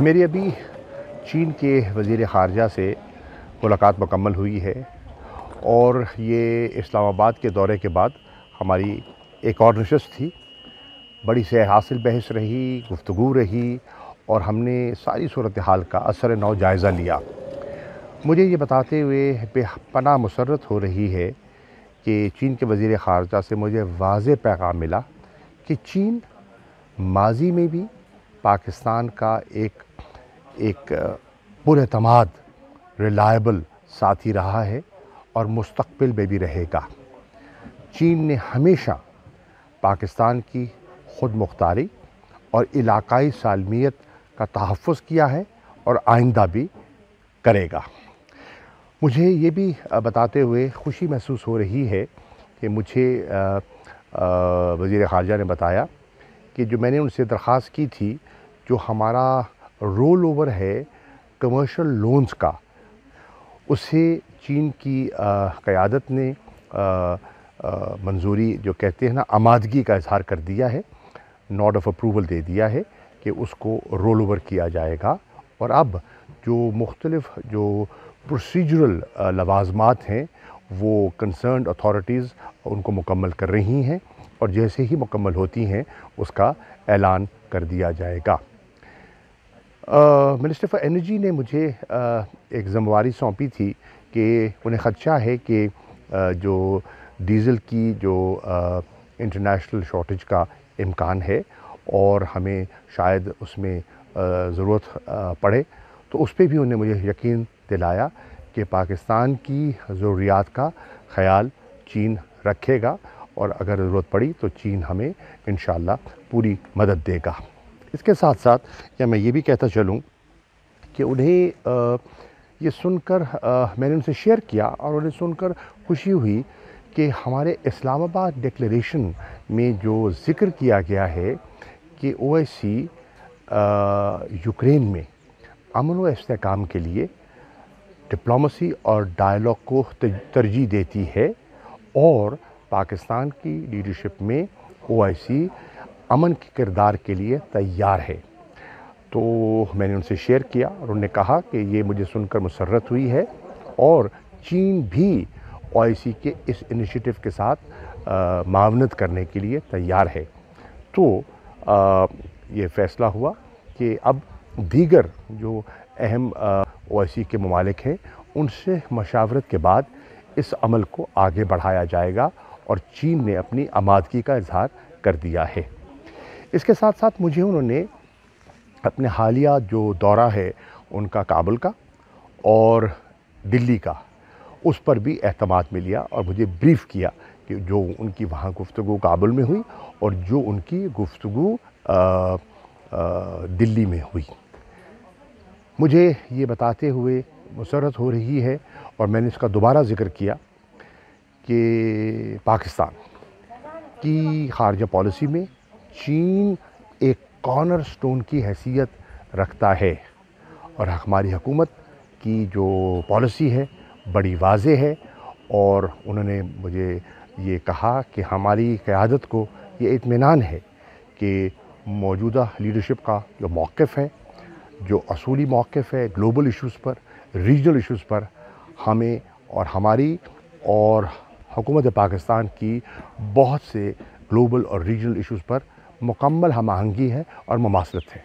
मेरी अभी चीन के वज़ीर ख़ारजा से मुलाकात मुकम्मल हुई है और ये इस्लामाबाद के दौरे के बाद हमारी एक और नशस्त थी। बड़ी से हासिल बहस रही, गुफ्तगू रही और हमने सारी सूरत हाल का असर नौ जायज़ा लिया। मुझे ये बताते हुए बेपनाह मसर्रत हो रही है कि चीन के वज़ीर ख़ारजा से मुझे वाज़ेह पैगाम मिला कि चीन माज़ी में भी पाकिस्तान का एक पुरएतमाद रिलायबल साथी रहा है और मुस्तक़बिल में भी रहेगा। चीन ने हमेशा पाकिस्तान की ख़ुद मुख्तारी और इलाक़ाई सालमियत का तहफ़्फ़ुज़ किया है और आइंदा भी करेगा। मुझे ये भी बताते हुए खुशी महसूस हो रही है कि मुझे वज़ीर ख़ारजा ने बताया कि जो मैंने उनसे दरख्वास्त की थी, जो हमारा रोल ओवर है कमर्शियल लोन्स का, उसे चीन की क़यादत ने मंजूरी, जो कहते हैं ना, आमादगी का इज़हार कर दिया है, नोड ऑफ़ अप्रूवल दे दिया है कि उसको रोल ओवर किया जाएगा। और अब जो मुख्तलिफ़ जो प्रोसीजरल लवाज़मात हैं वो कंसर्न्ड अथॉरिटीज़ उनको मुकम्मल कर रही हैं और जैसे ही मुकम्मल होती हैं उसका ऐलान कर दिया जाएगा। मिनिस्टर फॉर एनर्जी ने मुझे एक ज़िम्मेवारी सौंपी थी कि उन्हें ख़दशा है कि जो डीज़ल की जो इंटरनेशनल शॉर्टेज का इम्कान है और हमें शायद उसमें ज़रूरत पड़े, तो उस पे भी उन्हें मुझे यकीन दिलाया कि पाकिस्तान की ज़रूरियात का ख़याल चीन रखेगा और अगर ज़रूरत पड़ी तो चीन हमें इंशाअल्लाह पूरी मदद देगा। इसके साथ साथ या मैं ये भी कहता चलूँ कि उन्हें ये सुनकर मैंने उनसे शेयर किया और उन्हें सुनकर खुशी हुई कि हमारे इस्लामाबाद डिक्लेरेशन में जो ज़िक्र किया गया है कि ओआईसी यूक्रेन में अमन व इस्तेहकाम के लिए डिप्लोमेसी और डायलॉग को तरजीह देती है और पाकिस्तान की लीडरशिप में ओआईसी अमन के किरदार के लिए तैयार है। तो मैंने उनसे शेयर किया और उन्होंने कहा कि ये मुझे सुनकर मुसर्रत हुई है और चीन भी ओआईसी के इस इनिशिएटिव के साथ मावनत करने के लिए तैयार है। तो ये फ़ैसला हुआ कि अब दीगर जो अहम ओआईसी के ममालिक हैं उनसे मशावरत के बाद इस अमल को आगे बढ़ाया जाएगा और चीन ने अपनी आमादगी का इज़हार कर दिया है। इसके साथ साथ मुझे उन्होंने अपने हालिया जो दौरा है उनका काबुल का और दिल्ली का, उस पर भी एतमाद में लिया और मुझे ब्रीफ़ किया कि जो उनकी वहाँ गुफ्तगू काबुल में हुई और जो उनकी गुफ्तगू दिल्ली में हुई। मुझे ये बताते हुए मुसर्रत हो रही है और मैंने इसका दोबारा ज़िक्र किया कि पाकिस्तान की ख़ारजा पॉलिसी में चीन एक कॉर्नर स्टोन की हैसियत रखता है और हमारी हुकूमत की जो पॉलिसी है बड़ी वाज़ेह है। और उन्होंने मुझे ये कहा कि हमारी क़यादत को ये इत्मीनान है कि मौजूदा लीडरशिप का जो मौक़िफ़ है, जो असूली मौक़िफ़ है ग्लोबल इश्यूज़ पर, रीजनल इश्यूज़ पर, हमें और हमारी और हुकूमत पाकिस्तान की बहुत से ग्लोबल और रीजनल इश्यूज़ पर मुकम्मल हम आहंगी है और मुमासलत है।